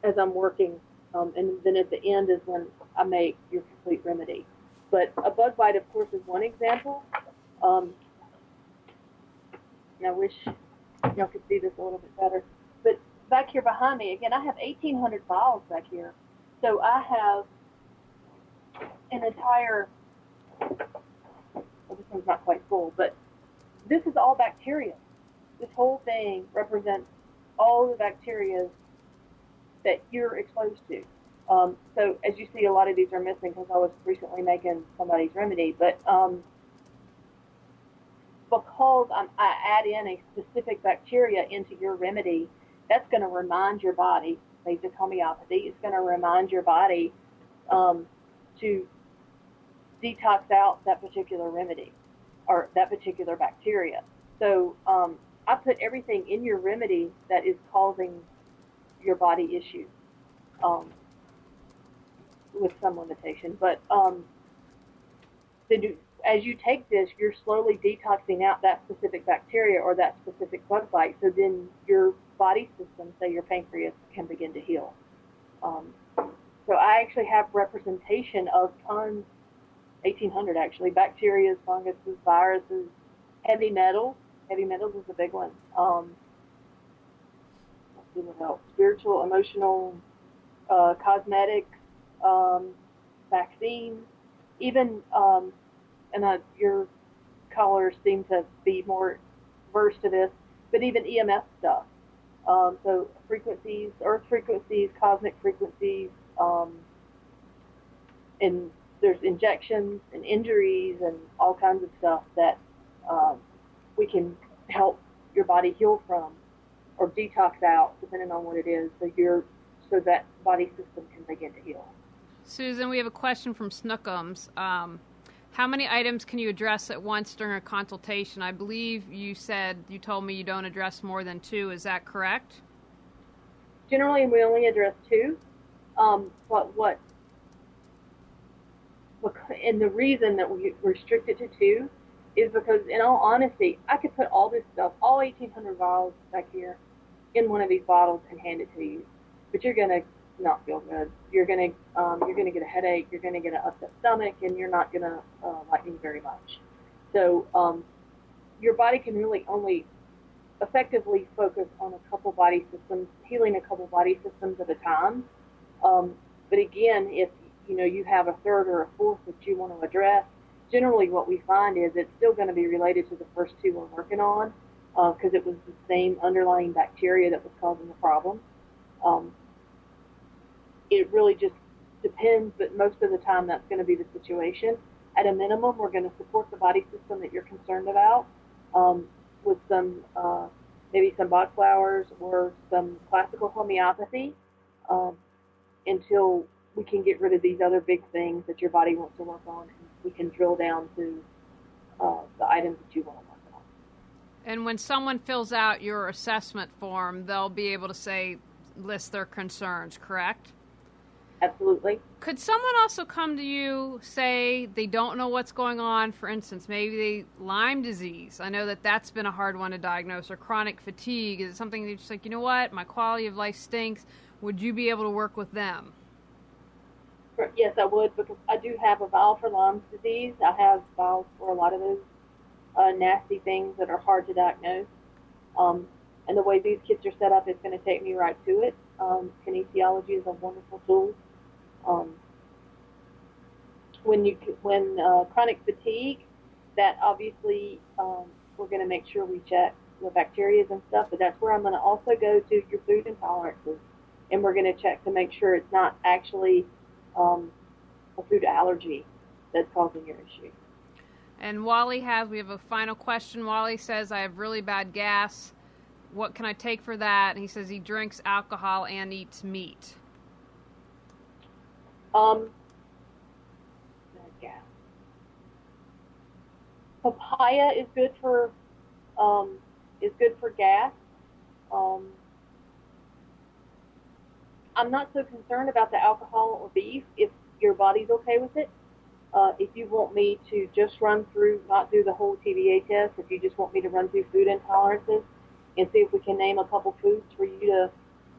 as I'm working, and then at the end is when I make your complete remedy. But a bug bite, of course, is one example. And I wish y'all could see this a little bit better. But back here behind me, again, I have 1,800 vials back here. So I have an entire, well, this one's not quite full, but this is all bacteria. This whole thing represents all the bacteria that you're exposed to. So as you see, a lot of these are missing because I was recently making somebody's remedy. But because I add in a specific bacteria into your remedy, that's going to remind your body, basic homeopathy, it's going to remind your body to detox out that particular remedy or that particular bacteria. So I put everything in your remedy that is causing your body issues with some limitation. But as you take this, you're slowly detoxing out that specific bacteria or that specific bug bite, so then your body system, say your pancreas, can begin to heal. So I actually have representation of tons, 1,800 actually, bacteria, funguses, viruses, heavy metals. Heavy metals is a big one. Let's see what else. Spiritual, emotional, cosmetics, vaccines, even, and your callers seem to be more versed to this, but even EMF stuff. So frequencies, earth frequencies, cosmic frequencies, and there's injections and injuries and all kinds of stuff that we can help your body heal from or detox out, depending on what it is, so that body system can begin to heal. Susan, we have a question from Snookums. How many items can you address at once during a consultation? I believe you told me you don't address more than 2. Is that correct? Generally, we only address 2. And the reason that we restrict it to 2 is because, in all honesty, I could put all this stuff, all 1,800 vials back here, in one of these bottles and hand it to you, but you're gonna not feel good. You're gonna get a headache. You're gonna get an upset stomach, and you're not gonna like me very much. So your body can really only effectively focus on a couple body systems, healing a couple body systems at a time. But again, if you have a third or a fourth that you want to address, generally what we find is it's still going to be related to the first two we're working on, because it was the same underlying bacteria that was causing the problem. It really just depends, but most of the time that's going to be the situation. At a minimum, we're going to support the body system that you're concerned about with some maybe some Bach flowers or some classical homeopathy until we can get rid of these other big things that your body wants to work on, and we can drill down to the items that you want to work on. And when someone fills out your assessment form, they'll be able to list their concerns, correct? Absolutely. Could someone also come to you, say they don't know what's going on? For instance, maybe Lyme disease. I know that's been a hard one to diagnose, or chronic fatigue. Is it something that's just like, you know what, my quality of life stinks? Would you be able to work with them? Yes, I would, because I do have a vial for Lyme disease. I have vials for a lot of those nasty things that are hard to diagnose. And the way these kits are set up, it's going to take me right to it. Kinesiology is a wonderful tool. When chronic fatigue, that obviously we're going to make sure we check the bacteria and stuff, but that's where I'm going to also go to your food intolerances, and we're going to check to make sure it's not actually a food allergy that's causing your issue. And we have a final question. Wally says, I have really bad gas. What can I take for that? And he says he drinks alcohol and eats meat. Gas. Papaya is good for gas. I'm not so concerned about the alcohol or beef if your body's okay with it. If you want me to just run through, not do the whole TBA test, if you just want me to run through food intolerances and see if we can name a couple foods for you to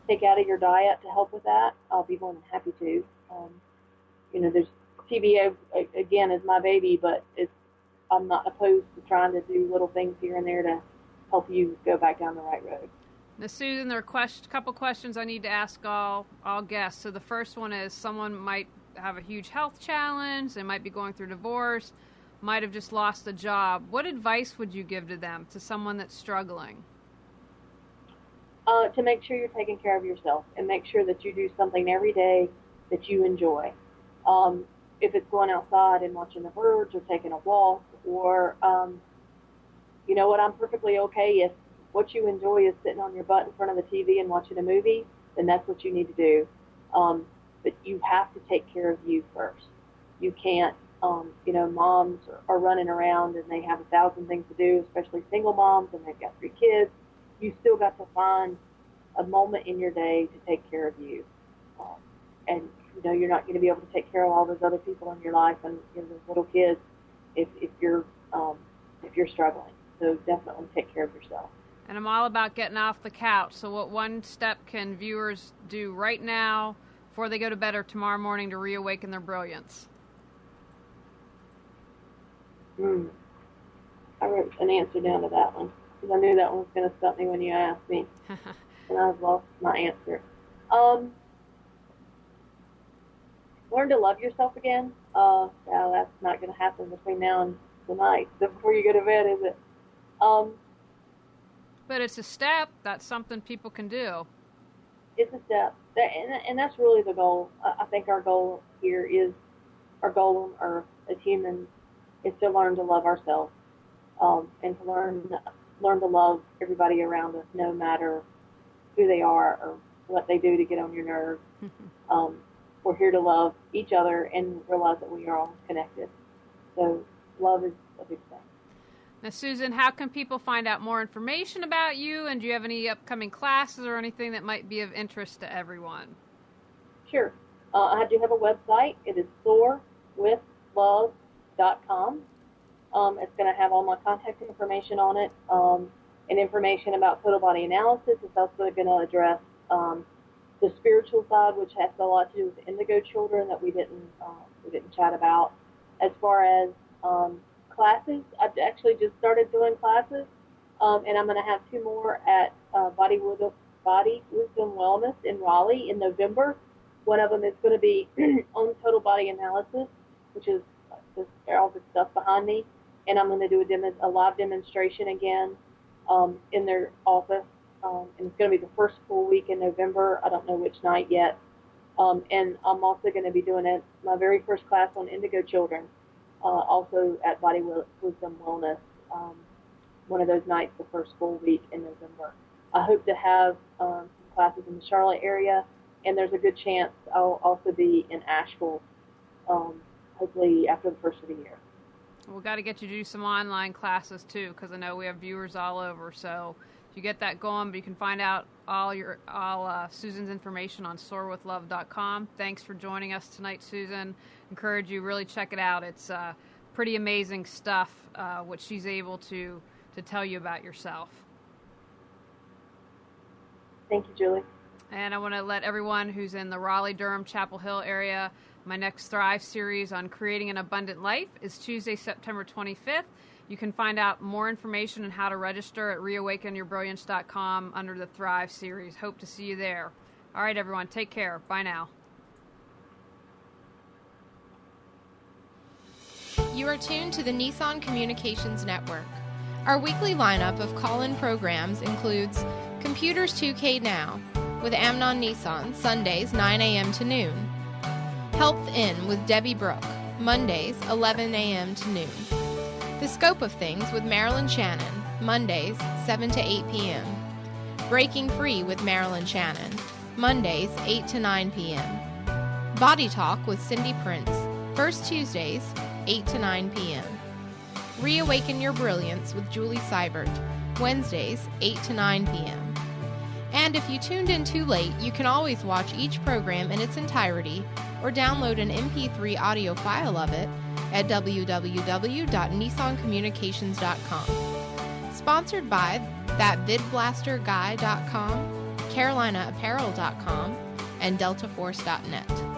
take out of your diet to help with that, I'll be more than happy to. There's TBA, again, is my baby, but I'm not opposed to trying to do little things here and there to help you go back down the right road. Now, Susan, there are a couple questions I need to ask all guests. So the first one is, someone might have a huge health challenge, they might be going through divorce, might have just lost a job. What advice would you give to them, to someone that's struggling? To make sure you're taking care of yourself and make sure that you do something every day that you enjoy. If it's going outside and watching the birds or taking a walk, or, I'm perfectly okay if what you enjoy is sitting on your butt in front of the TV and watching a movie, then that's what you need to do. But you have to take care of you first. You can't, moms are running around and they have 1,000 things to do, especially single moms, and they've got 3 kids. You still got to find a moment in your day to take care of you. And, you're not going to be able to take care of all those other people in your life and those little kids if you're struggling. So definitely take care of yourself. And I'm all about getting off the couch. So what one step can viewers do right now before they go to bed or tomorrow morning to reawaken their brilliance? I wrote an answer down to that one because I knew that one was going to stump me when you asked me. And I've lost my answer. Learn to love yourself again. Now that's not going to happen between now and tonight, before you go to bed, is it? But it's a step. That's something people can do. It's a step. And that's really the goal. I think our goal here is, our goal on Earth as humans is to learn to love ourselves, and to learn to love everybody around us, no matter who they are or what they do to get on your nerves. We're here to love each other and realize that we are all connected. So love is a big thing. Now, Susan, how can people find out more information about you? And do you have any upcoming classes or anything that might be of interest to everyone? Sure. I do have a website. It is soarwithlove.com. It's going to have all my contact information on it. and information about total body analysis. It's also going to address the spiritual side, which has a lot to do with the indigo children that we didn't chat about. As far as classes, I've actually just started doing classes, and I'm going to have 2 more at Body Wisdom Wellness in Raleigh in November. One of them is going to be on total body analysis, which is just all the stuff behind me, and I'm going to do a live demonstration again in their office. And it's going to be the first full week in November. I don't know which night yet. And I'm also going to be doing my very first class on indigo children, also at Body Wisdom Wellness, one of those nights, the first full week in November. I hope to have some classes in the Charlotte area, and there's a good chance I'll also be in Asheville, hopefully after the first of the year. We've got to get you to do some online classes, too, because I know we have viewers all over, so you get that going, but you can find out all Susan's information on soarwithlove.com. Thanks for joining us tonight, Susan. Encourage you, really check it out. It's pretty amazing stuff, what she's able to tell you about yourself. Thank you, Julie. And I want to let everyone who's in the Raleigh, Durham, Chapel Hill area, my next Thrive series on creating an abundant life is Tuesday, September 25th. You can find out more information on how to register at reawakenyourbrilliance.com under the Thrive series. Hope to see you there. All right, everyone, take care. Bye now. You are tuned to the Nissan Communications Network. Our weekly lineup of call-in programs includes Computers 2K Now with Amnon Nissan, Sundays 9 a.m. to noon. Health In with Debbie Brooke, Mondays 11 a.m. to noon. The Scope of Things with Marilyn Shannon, Mondays 7 to 8 p.m. Breaking Free with Marilyn Shannon, Mondays 8 to 9 p.m. Body Talk with Cindy Prince, first Tuesdays 8 to 9 p.m. Reawaken Your Brilliance with Julie Seibert, Wednesdays 8 to 9 p.m. And if you tuned in too late, you can always watch each program in its entirety or download an MP3 audio file of it at www.nissancommunications.com. Sponsored by thatvidblasterguy.com, carolinaapparel.com, and deltaforce.net.